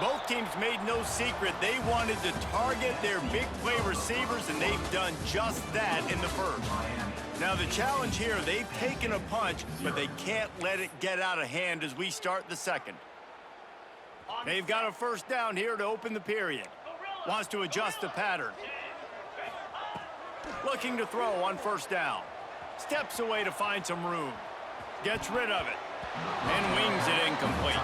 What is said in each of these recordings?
Both teams made no secret they wanted to target their big play receivers, and they've done just that in the first. Now the challenge here, they've taken a punch, but they can't let it get out of hand as we start the second. They've got a first down here to open the period. Wants to adjust the pattern. Looking to throw on first down. Steps away to find some room. Gets rid of it. And wings it incomplete.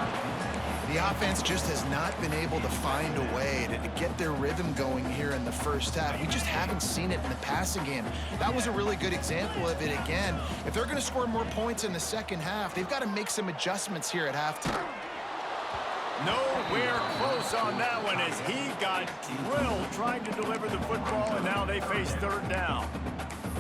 The offense just has not been able to find a way to get their rhythm going here in the first half. We just haven't seen it in the passing game. That was a really good example of it again. If they're going to score more points in the second half, they've got to make some adjustments here at halftime. Nowhere close on that one as he got drilled trying to deliver the football, and now they face third down.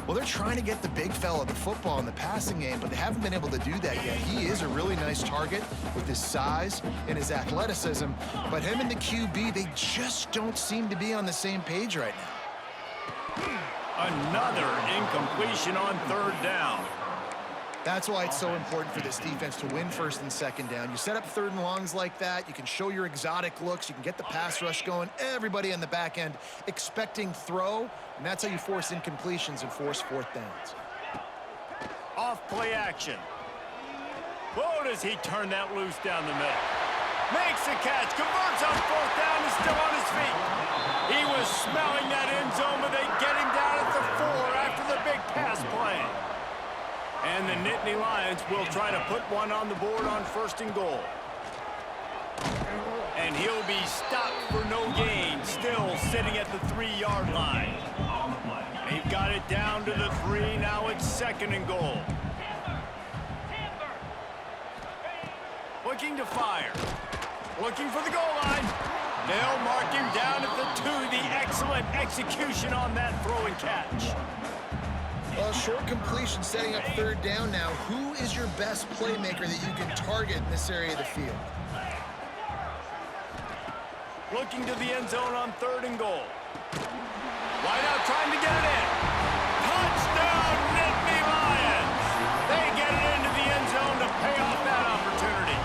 Well, they're trying to get the big fella the football in the passing game, but they haven't been able to do that yet. He is a really nice target with his size and his athleticism, but him and the QB, they just don't seem to be on the same page right now. Another incompletion on third down. That's why it's so important for this defense to win first and second down. You set up third and longs like that, you can show your exotic looks, you can get the pass rush going, everybody on the back end expecting throw, and that's how you force incompletions and force fourth downs. Off play action. Whoa, does he turn that loose down the middle. Makes the catch, converts on fourth down, is still on his feet. He was smelling that end zone, but they get him down at the 4 after the big pass play. And the Nittany Lions will try to put one on the board on first and goal. And he'll be stopped for no gain, still sitting at the 3-yard line. They've got it down to the 3, now it's second and goal. Looking to fire. Looking for the goal line. They'll mark him down at the 2, the excellent execution on that throw and catch. Well, short completion setting up third down now. Who is your best playmaker that you can target in this area of the field? Looking to the end zone on third and goal. Wide out trying to get it in. Touchdown, Nittany Lions! They get it into the end zone to pay off that opportunity.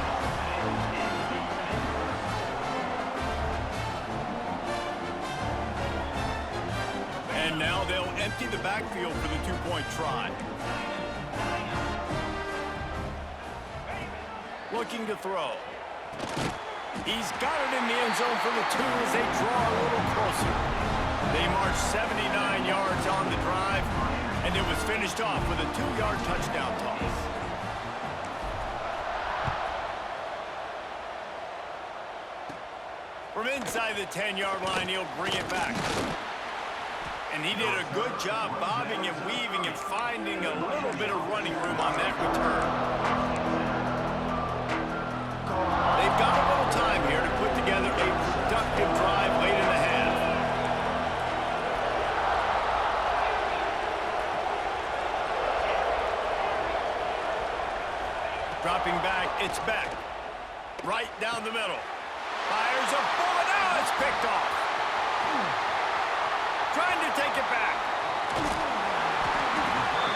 And now they'll empty the backfield for the 2-point try. Looking to throw. He's got it in the end zone for the 2 as they draw a little closer. They marched 79 yards on the drive, and it was finished off with a 2-yard touchdown toss. From inside the 10-yard line, he'll bring it back. And he did a good job bobbing and weaving and finding a little bit of running room on that return. They've got a little time here to put together a productive drive late in the half. Dropping back, it's back. Right down the middle. Fires a bullet out, it's picked off. Trying to take it back.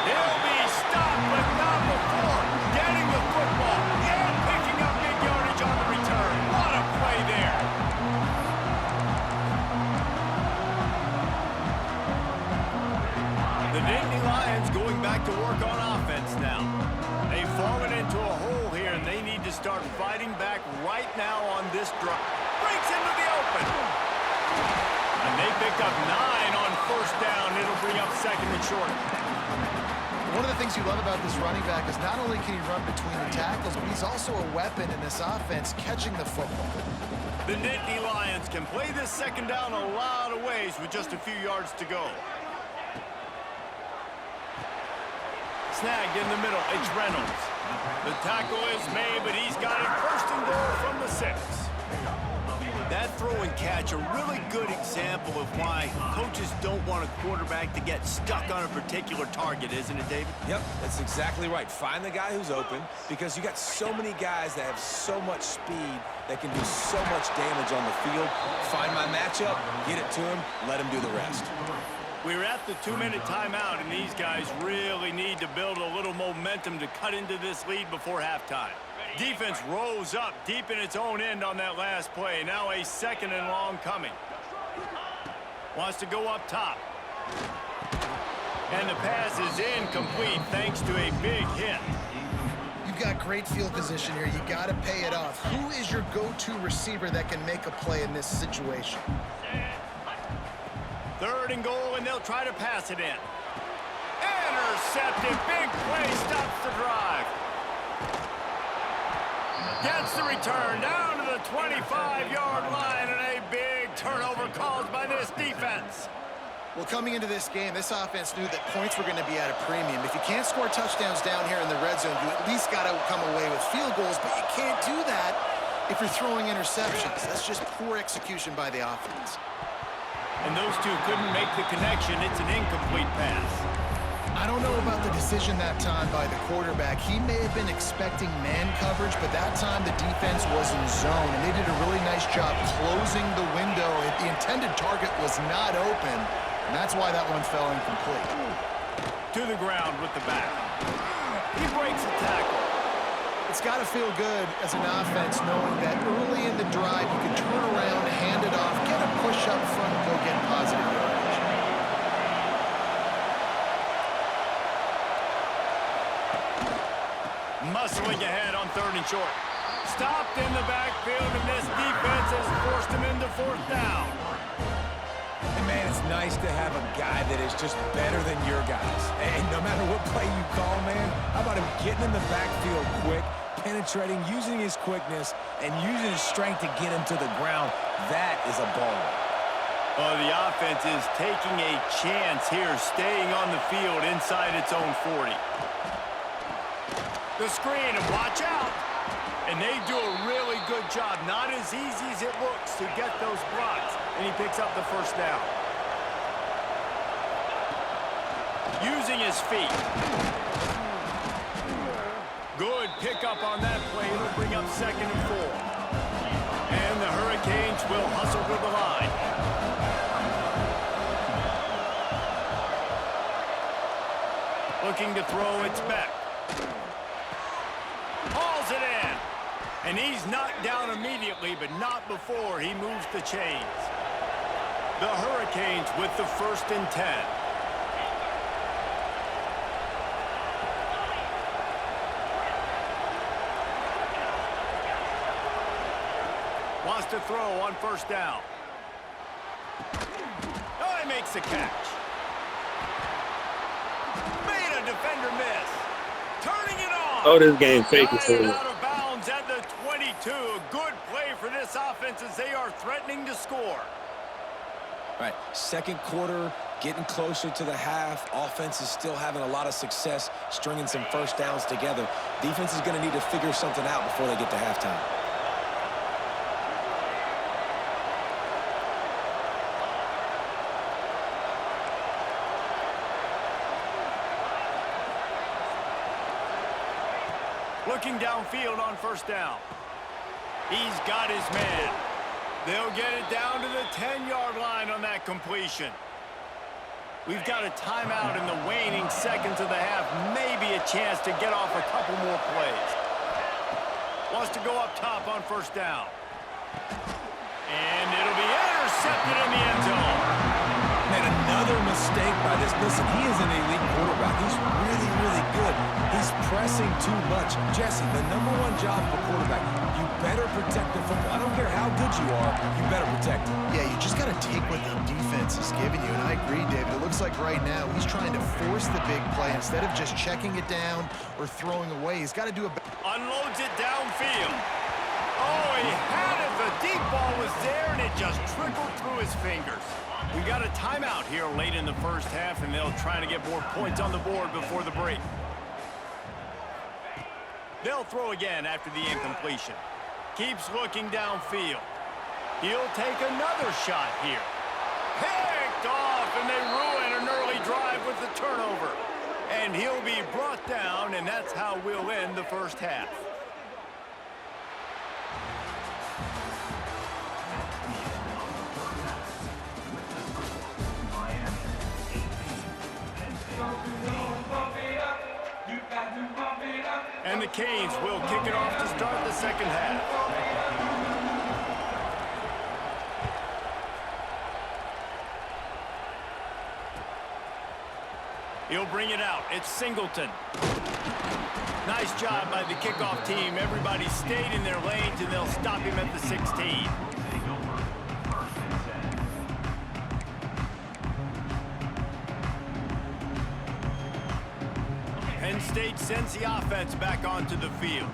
He'll be stopped, but not before getting the football and picking up big yardage on the return. What a play there. The Nittany Lions going back to work on offense now. They've fallen into a hole here, and they need to start fighting back right now on this drive. Breaks into the open. And they picked up 9 on first down. It'll bring up second and short. One of the things you love about this running back is not only can he run between the tackles, but he's also a weapon in this offense catching the football. The Nittany Lions can play this second down a lot of ways with just a few yards to go. Snagged in the middle, it's Reynolds. The tackle is made, but he's got it first and goal from the 6. That throw and catch, a really good example of why coaches don't want a quarterback to get stuck on a particular target, isn't it, David? Yep, that's exactly right. Find the guy who's open, because you got so many guys that have so much speed that can do so much damage on the field. Find my matchup, get it to him, let him do the rest. We're at the 2-minute timeout, and these guys really need to build a little momentum to cut into this lead before halftime. Defense rose up deep in its own end on that last play. Now a 2nd and long coming. Wants to go up top. And the pass is incomplete thanks to a big hit. You've got great field position here. You got to pay it off. Who is your go-to receiver that can make a play in this situation? 3rd and goal, and they'll try to pass it in. Intercepted. Big play stops the drive. Gets the return down to the 25-yard line, and a big turnover caused by this defense. Well, coming into this game, this offense knew that points were going to be at a premium. If you can't score touchdowns down here in the red zone, you at least got to come away with field goals, but you can't do that if you're throwing interceptions. That's just poor execution by the offense. And those two couldn't make the connection. It's an incomplete pass. I don't know about the decision that time by the quarterback. He may have been expecting man coverage, but that time the defense was in zone, and they did a really nice job closing the window. The intended target was not open, and that's why that one fell incomplete. To the ground with the back. He breaks the tackle. It's got to feel good as an offense knowing that early in the drive you can turn around, hand it off, get a push up front, and go get positive yardage. Muscling ahead on 3rd and short. Stopped in the backfield, and this defense has forced him into 4th down. And man, it's nice to have a guy that is just better than your guys. And no matter what play you call, man, how about him getting in the backfield quick, penetrating, using his quickness, and using his strength to get him to the ground? That is a ball. Oh, the offense is taking a chance here, staying on the field inside its own 40. The screen, and watch out. And they do a really good job. Not as easy as it looks to get those blocks. And he picks up the 1st down. Using his feet. Good pickup on that play. It'll bring up 2nd and 4. And the Hurricanes will hustle to the line. Looking to throw, it's back. Hauls it in. And he's knocked down immediately, but not before he moves the chains. The Hurricanes with the 1st and 10. Wants to throw on 1st down. Oh, he makes the catch. Made a defender miss. Turning it on. Oh, this game fake as hell. Out of bounds at the 22. A good play for this offense as they are threatening to score. All right, 2nd quarter, getting closer to the half. Offense is still having a lot of success stringing some 1st downs together. Defense is going to need to figure something out before they get to halftime. Looking downfield on 1st down. He's got his man. They'll get it down to the 10-yard line on that completion. We've got a timeout in the waning seconds of the half. Maybe a chance to get off a couple more plays. Wants to go up top on 1st down. And it'll be intercepted in the end zone. Man, another mistake by this. Listen, he is an elite quarterback. He's really, really good. He's pressing too much. Jesse, the #1 job of a quarterback, you better protect the football. I don't care how good you are, you better protect it. Yeah, you just got to take what the defense is giving you. And I agree, David. It looks like right now he's trying to force the big play instead of just checking it down or throwing away. He's got to do a... Unloads it downfield. Oh, he had it. The deep ball was there, and it just trickled through his fingers. We got a timeout here late in the 1st half, and they'll try to get more points on the board before the break. They'll throw again after the incompletion. Keeps looking downfield. He'll take another shot here. Picked off, and they ruin an early drive with the turnover. And he'll be brought down, and that's how we'll end the 1st half. And the Canes will kick it off to start second half. He'll bring it out. It's Singleton. Nice job by the kickoff team. Everybody stayed in their lanes, and they'll stop him at the 16. Penn State sends the offense back onto the field.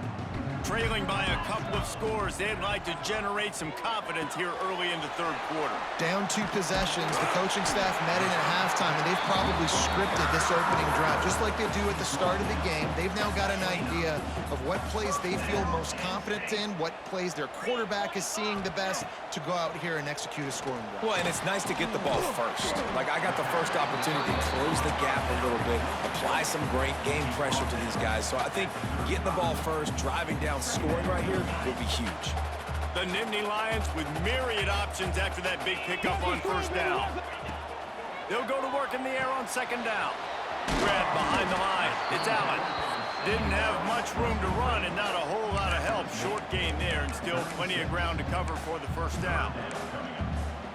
Trailing by a couple of scores, they'd like to generate some confidence here early in the third quarter. Down 2 possessions, the coaching staff met in at halftime, and they've probably scripted this opening drive, just like they do at the start of the game. They've now got an idea of what plays they feel most confident in, what plays their quarterback is seeing the best to go out here and execute a scoring drive. Well, and it's nice to get the ball first. Like, I got the first opportunity to close the gap a little bit, apply some great game pressure to these guys. So I think getting the ball first, driving down, scoring right here would be huge. The Nittany Lions with myriad options after that big pickup on first down. They'll go to work in the air on second down. Grab behind the line. It's Allen. Didn't have much room to run and not a whole lot of help. Short gain there and still plenty of ground to cover for the first down.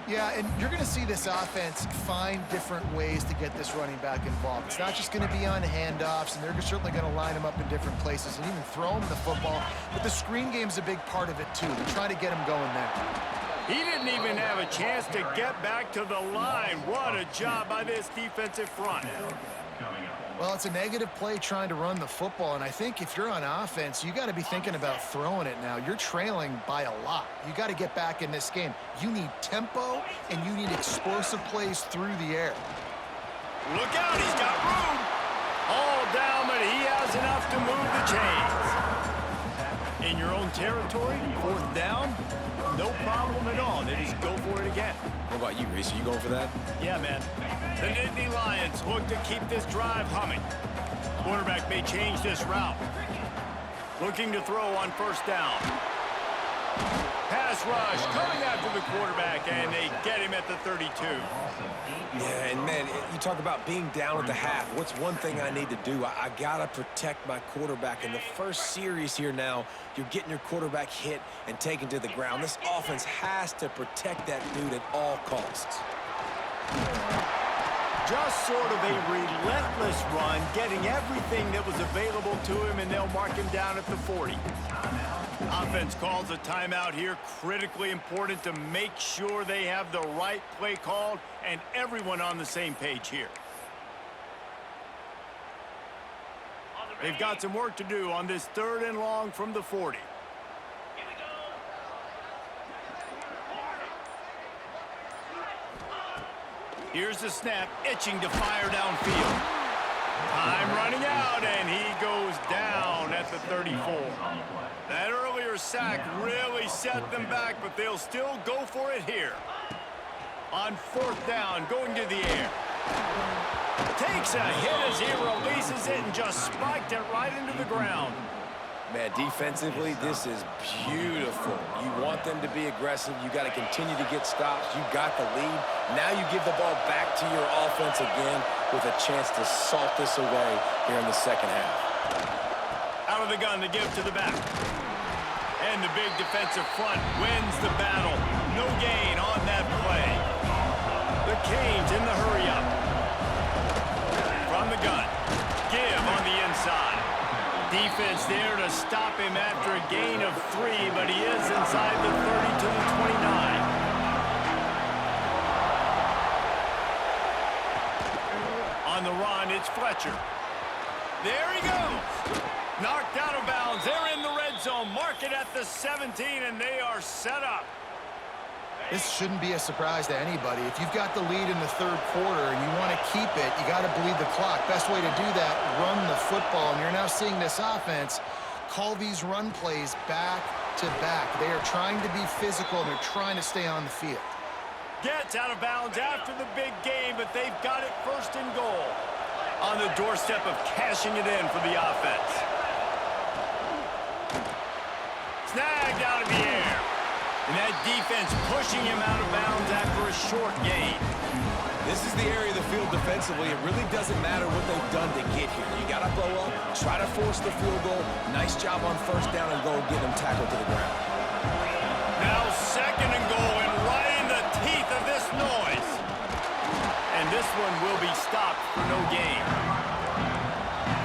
Yeah, and you're going to see this offense find different ways to get this running back involved. It's not just going to be on handoffs, and they're certainly going to line him up in different places and even throw him the football. But the screen game's a big part of it, too. They're trying to get him going there. He didn't even have a chance to get back to the line. What a job by this defensive front. Well, it's a negative play trying to run the football, and I think if you're on offense, you got to be thinking about throwing it now. You're trailing by a lot. You got to get back in this game. You need tempo, and you need explosive plays through the air. Look out, he's got room. All down, but he has enough to move the chains. In your own territory, fourth down, no problem at all. They just go for it again. What about you, Reese? Are you going for that? Yeah, man. The Nittany Lions look to keep this drive humming. Quarterback may change this route. Looking to throw on first down. Pass rush coming after the quarterback, and they get him at the 32. Yeah, and man, you talk about being down at the half. What's one thing I need to do? I got to protect my quarterback. In the first series here now, you're getting your quarterback hit and taken to the ground. This offense has to protect that dude at all costs. Just sort of a relentless run, getting everything that was available to him, and they'll mark him down at the 40. Offense calls a timeout here. Critically important to make sure they have the right play called and everyone on the same page here. They've got some work to do on this 3rd and long from the 40. Here's the snap, itching to fire downfield. Time running out, and he goes down at the 34. That earlier sack really set them back, but they'll still go for it here. On 4th down, going to the air. Takes a hit as he releases it and just spiked it right into the ground. Man, defensively, this is beautiful. You want them to be aggressive. You got to continue to get stops. You got the lead. Now you give the ball back to your offense again with a chance to salt this away here in the second half. Out of the gun to give to the back. And the big defensive front wins the battle. No gain on that play. The Canes in the hurry-up. From the gun. Give on the inside. Defense there to stop him after a gain of 3, but he is inside the 30 to the 29. On the run, it's Fletcher. There he goes. Knocked out of bounds. They're in the red zone. Mark it at the 17, and they are set up. This shouldn't be a surprise to anybody. If you've got the lead in the 3rd quarter and you want to keep it, you got to bleed the clock. Best way to do that, run the football. And you're now seeing this offense call these run plays back to back. They are trying to be physical, and they're trying to stay on the field. Gets out of bounds after the big game, but they've got it 1st and goal. On the doorstep of cashing it in for the offense. Snagged out of the air. And that defense pushing him out of bounds after a short gain. This is the area of the field defensively. It really doesn't matter what they've done to get here. You got to blow up, try to force the field goal. Nice job on first down and goal, getting them tackled to the ground. Now 2nd and goal, and right in the teeth of this noise. And this one will be stopped for no gain.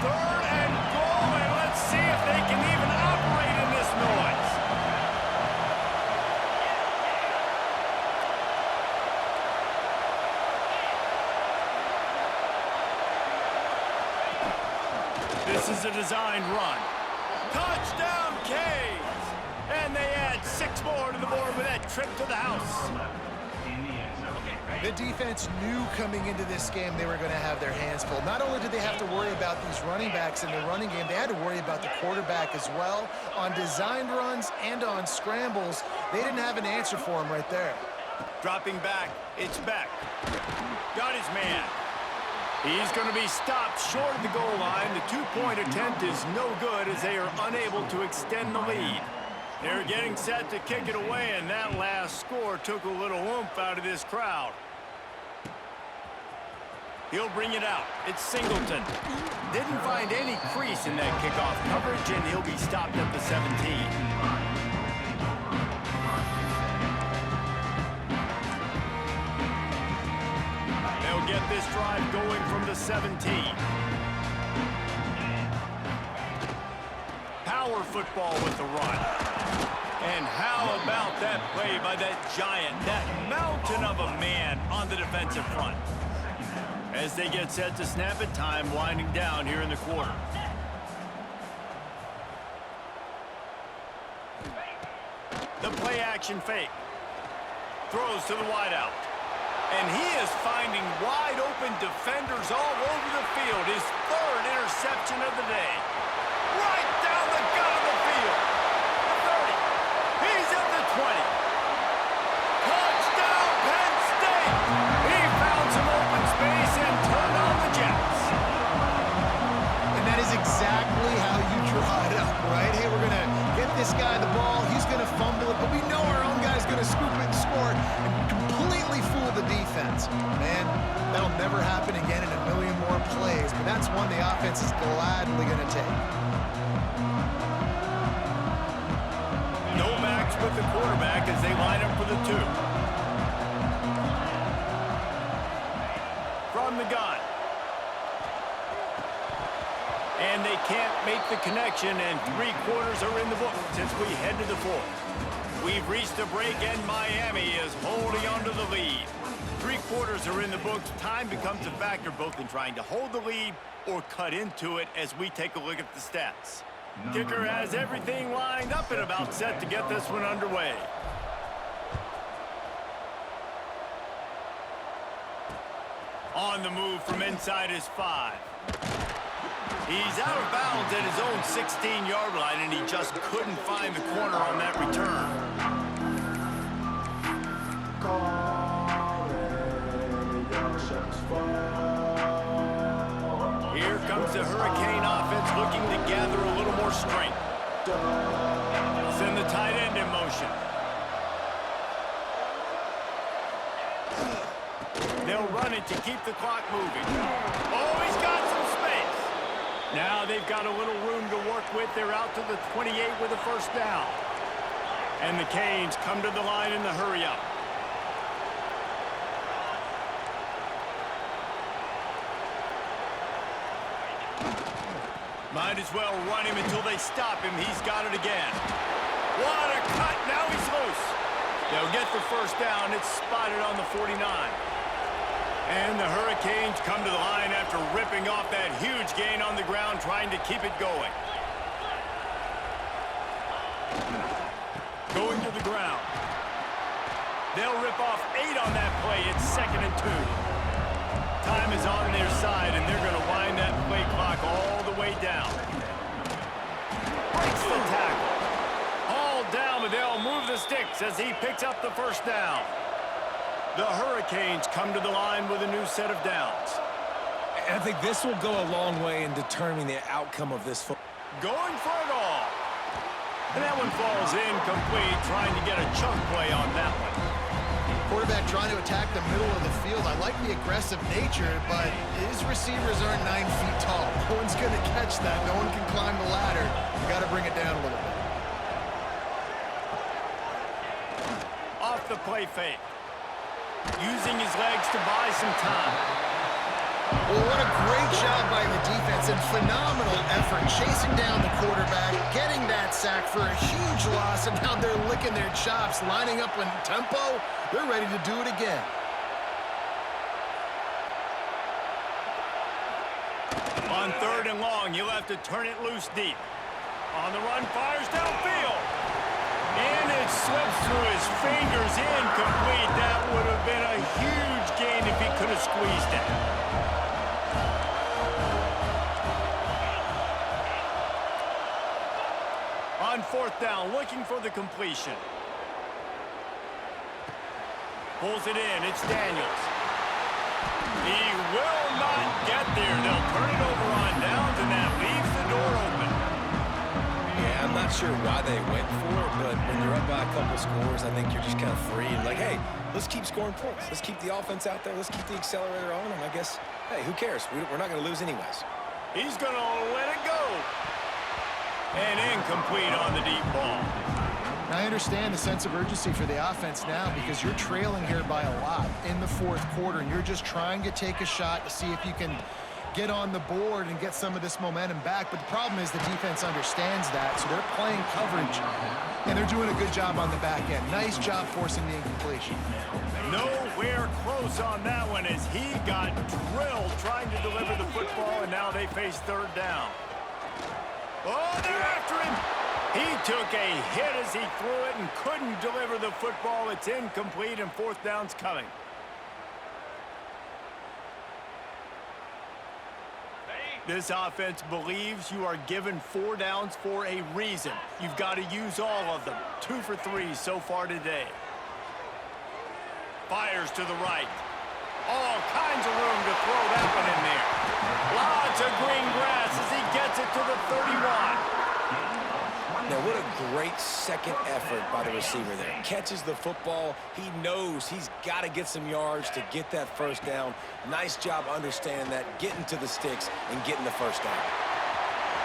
3rd and goal, and let's see if they can even operate in this noise. This is a designed run. Touchdown, Canes! And they add 6 more to the board with that trip to the house. The defense knew coming into this game they were going to have their hands full. Not only did they have to worry about these running backs in the running game, they had to worry about the quarterback as well. On designed runs and on scrambles, they didn't have an answer for him right there. Dropping back, it's Beck. Got his man. He's going to be stopped short of the goal line. The 2-point attempt is no good as they are unable to extend the lead. They're getting set to kick it away, and that last score took a little oomph out of this crowd. He'll bring it out. It's Singleton. Didn't find any crease in that kickoff coverage, and he'll be stopped at the 17. They'll get this drive going from the 17. Power football with the run. And how about that play by that giant, that mountain of a man on the defensive front? As they get set to snap it, time winding down here in the quarter. The play action fake. Throws to the wideout. And he is finding wide open defenders all over the field. His 3rd interception of the day. Right down the gut of the field. The 30. He's at the 20. Touchdown, Penn State! He found some open space and turned on the Jets. And that is exactly how you draw it up, right? Hey, we're going to get this guy the ball. He's going to fumble it, but we know our own guy's going to scoop it and score and completely fool the defense. Man, that'll never happen again in a million more plays, but that's one the offense is gladly going to take. No backs with the quarterback as they line up for the 2. From the gun. And they can't make the connection, and 3 quarters are in the book since we head to the 4th. We've reached a break, and Miami is holding on to the lead. 3 quarters are in the books. Time becomes a factor both in trying to hold the lead or cut into it as we take a look at the stats. Kicker has everything lined up and about set to get this one underway. On the move from inside his 5. He's out of bounds at his own 16-yard line, and he just couldn't find the corner on that return. Here comes the Hurricane offense looking to gather a little more strength. Send the tight end in motion. They'll run it to keep the clock moving. Oh, he's got some space. Now they've got a little room to work with. They're out to the 28 with a first down. And the Canes come to the line in the hurry-up. Might as well run him until they stop him. He's got it again. What a cut. Now he's loose. They'll get the first down. It's spotted on the 49. And the Hurricanes come to the line after ripping off that huge gain on the ground, trying to keep it going. Going to the ground. They'll rip off 8 on that play. It's 2nd and 2. Time is on their side, and they're going to wind that play clock all the way down. Breaks the tackle. Hauled down, but they'll move the sticks as he picks up the first down. The Hurricanes come to the line with a new set of downs. And I think this will go a long way in determining the outcome of this football. Going for it all. And that one falls incomplete, trying to get a chunk play on that one. Quarterback trying to attack the middle of the field. I like the aggressive nature, but his receivers aren't 9 feet tall. No one's going to catch that. No one can climb the ladder. You got to bring it down a little bit. Off the play fake. Using his legs to buy some time. Well, what a great job by the defense and phenomenal effort chasing down the quarterback, getting that sack for a huge loss, and now they're licking their chops, lining up in tempo. They're ready to do it again. On 3rd and long, you'll have to turn it loose deep. On the run, fires downfield. And it slips through his fingers, incomplete. That would have been a huge gain if he could have squeezed it. On 4th down, looking for the completion. Pulls it in, it's Daniels. He will not get there. They'll turn it over on downs, and that leaves the door open. Yeah, I'm not sure why they went for it, but when you're up by a couple scores, I think you're just kind of free and like, hey, let's keep scoring points. Let's keep the offense out there. Let's keep the accelerator on, and I guess, hey, who cares? We're not going to lose anyways. He's going to let it go. And incomplete on the deep ball. I understand the sense of urgency for the offense now because you're trailing here by a lot in the 4th quarter, and you're just trying to take a shot to see if you can get on the board and get some of this momentum back. But the problem is the defense understands that, so they're playing coverage, and they're doing a good job on the back end. Nice job forcing the incompletion. Nowhere close on that one as he got drilled trying to deliver the football, and now they face 3rd down. Oh, they're after him. He took a hit as he threw it and couldn't deliver the football. It's incomplete, and 4th down's coming. This offense believes you are given 4 downs for a reason. You've got to use all of them. 2 for 3 so far today. Fires to the right. All kinds of room to throw that one in there. Lots of green grass as he gets it to the 31. Now, what a great second effort by the receiver there. Catches the football. He knows he's got to get some yards to get that 1st down. Nice job understanding that, getting to the sticks and getting the 1st down.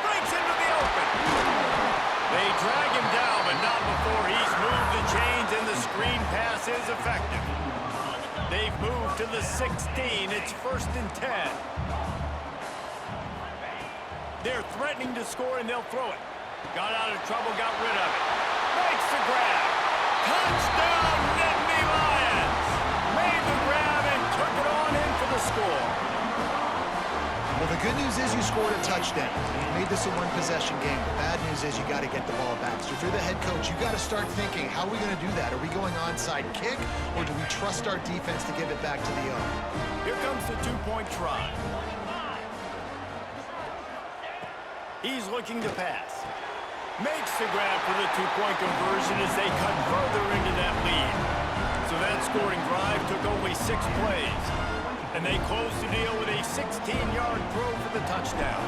Breaks into the open. They drag him down, but not before he's moved the chains, and the screen pass is effective. They've moved to the 16. It's 1st and 10. They're threatening to score, and they'll throw it. Got out of trouble, got rid of it. Makes the grab. Touchdown, Nittany Lions. Made the grab and took it on in for the score. Well, the good news is you scored a touchdown. You made this a one-possession game. The bad news is you got to get the ball back. So if you're the head coach, you got to start thinking, how are we going to do that? Are we going onside kick, or do we trust our defense to give it back to the owner? Here comes the 2-point try. He's looking to pass. Makes the grab for the 2-point conversion as they cut further into that lead. So that scoring drive took only 6 plays. And they closed the deal with a 16-yard throw for the touchdown.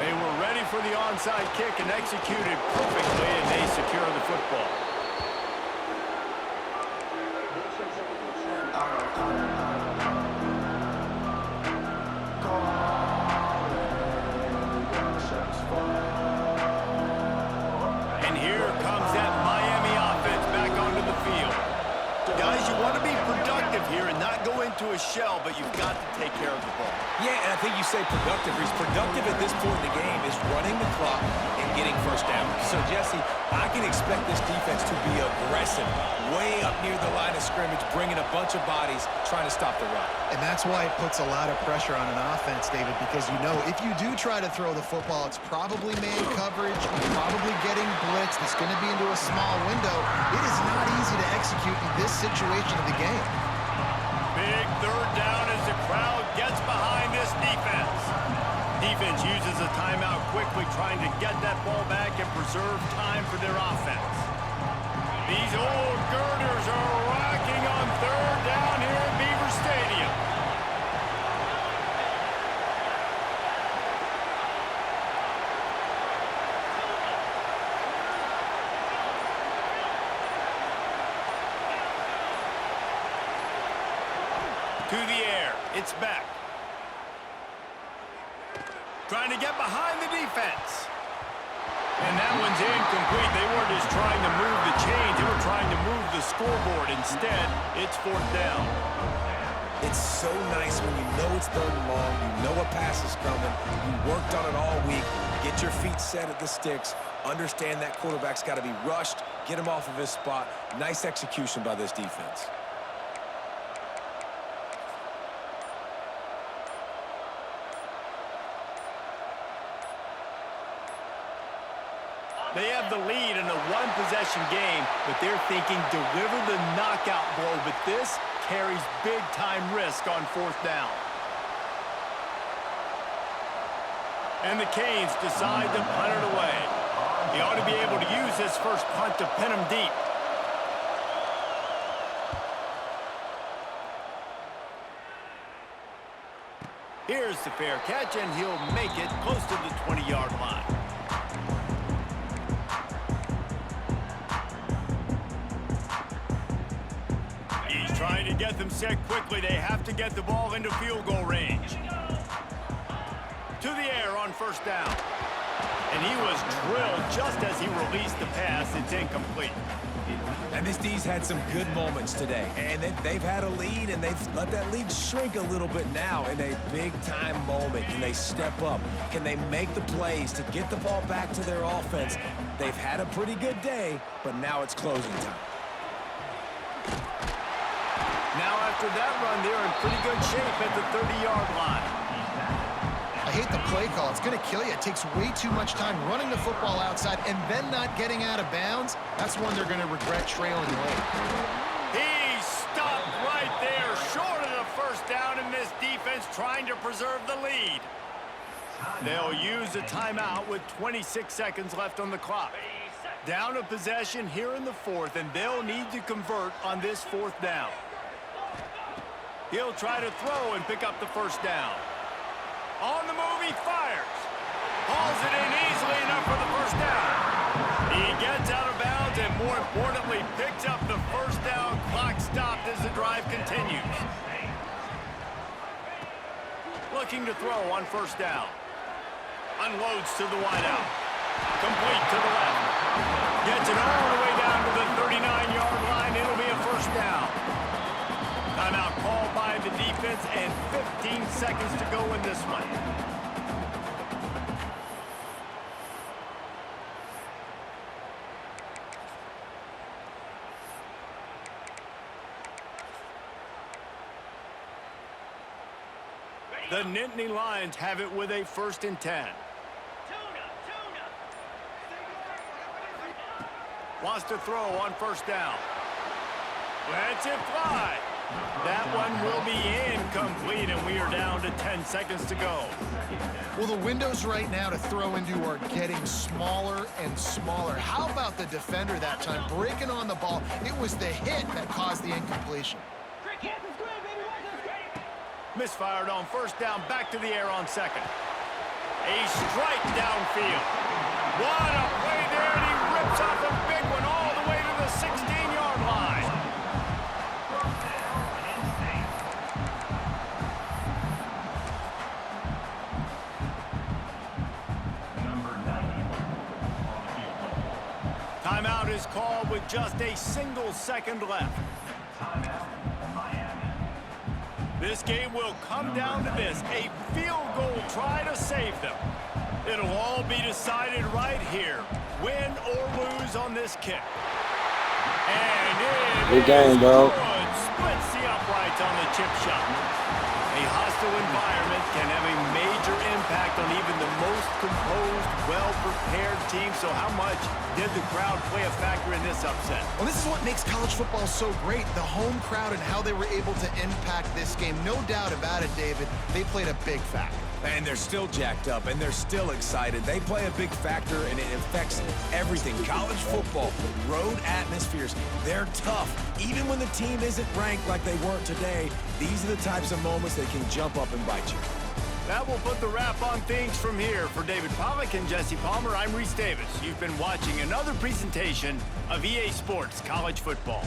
They were ready for the onside kick and executed perfectly, and they secure the football. And here comes that Miami offense back onto the field. Guys, you want to be productive here and not go into a shell, but you've got to take care of the ball. Yeah, and I think you say productive. He's productive at this point in the game is running the clock and getting 1st down. So, Jesse, I can expect this defense to be aggressive, way up near the line of scrimmage, bringing a bunch of bodies, trying to stop the run. And that's why it puts a lot of pressure on an offense, David, because you know if you do try to throw the football, it's probably man coverage, probably getting blitzed, it's going to be into a small window. It is not easy to execute in this situation of the game. Big 3rd down as the crowd gets behind this defense. Defense uses a timeout quickly, trying to get that ball back and preserve time for their offense. These old girders are rocking on 3rd down here at Beaver Stadium. To the air. It's back. Trying to get behind the defense. And that one's incomplete. They weren't just trying to move the chains. They were trying to move the scoreboard. Instead, it's 4th down. It's so nice when you know it's 3rd and long, you know a pass is coming, you worked on it all week, get your feet set at the sticks, understand that quarterback's got to be rushed, get him off of his spot. Nice execution by this defense. They have the lead in a one-possession game, but they're thinking deliver the knockout blow, but this carries big-time risk on 4th down. And the Canes decide to punt it away. He ought to be able to use this first punt to pin him deep. Here's the fair catch, and he'll make it close to the 20-yard line. Trying to get them set quickly. They have to get the ball into field goal range. To the air on 1st down. And he was drilled just as he released the pass. It's incomplete. And this D's had some good moments today. And they've had a lead, and they've let that lead shrink a little bit now in a big-time moment. Can they step up? Can they make the plays to get the ball back to their offense? They've had a pretty good day, but now it's closing time. Now after that run, they're in pretty good shape at the 30-yard line. I hate the play call. It's going to kill you. It takes way too much time running the football outside and then not getting out of bounds. That's one they're going to regret trailing late. He stopped right there, short of the 1st down, and this defense trying to preserve the lead. They'll use a timeout with 26 seconds left on the clock. Down a possession here in the 4th, and they'll need to convert on this 4th down. He'll try to throw and pick up the 1st down. On the move, he fires. Hauls it in easily enough for the 1st down. He gets out of bounds and, more importantly, picks up the 1st down. Clock stopped as the drive continues. Looking to throw on 1st down. Unloads to the wideout. Complete to the left. Gets it all the way down to the 39-yard line. It'll be a 1st down. Timeout called by the defense, and 15 seconds to go in this one. The Nittany Lions have it with a 1st and 10. Wants to throw on 1st down. Lets it fly. That one will be incomplete, and we are down to 10 seconds to go. Well, the windows right now to throw into are getting smaller and smaller. How about the defender that time breaking on the ball? It was the hit that caused the incompletion. Misfired on 1st down, back to the air on 2nd. A strike downfield. What a play there, and he rips off a big one all the way to the 16-yard line. Timeout is called with just a single second left. This game will come down to this, a field goal try to save them. It'll all be decided right here, win or lose on this kick. And it is good. Splits the uprights on the chip shot. A hostile environment can have a major impact on even the most composed, well-prepared team. So how much did the crowd play a factor in this upset? Well, this is what makes college football so great, the home crowd and how they were able to impact this game. No doubt about it, David, they played a big factor. And they're still jacked up, and they're still excited. They play a big factor, and it affects everything. College football, road atmospheres, they're tough. Even when the team isn't ranked like they weren't today, these are the types of moments that can jump up and bite you. That will put the wrap on things from here. For David Pollack and Jesse Palmer, I'm Reese Davis. You've been watching another presentation of EA Sports College Football.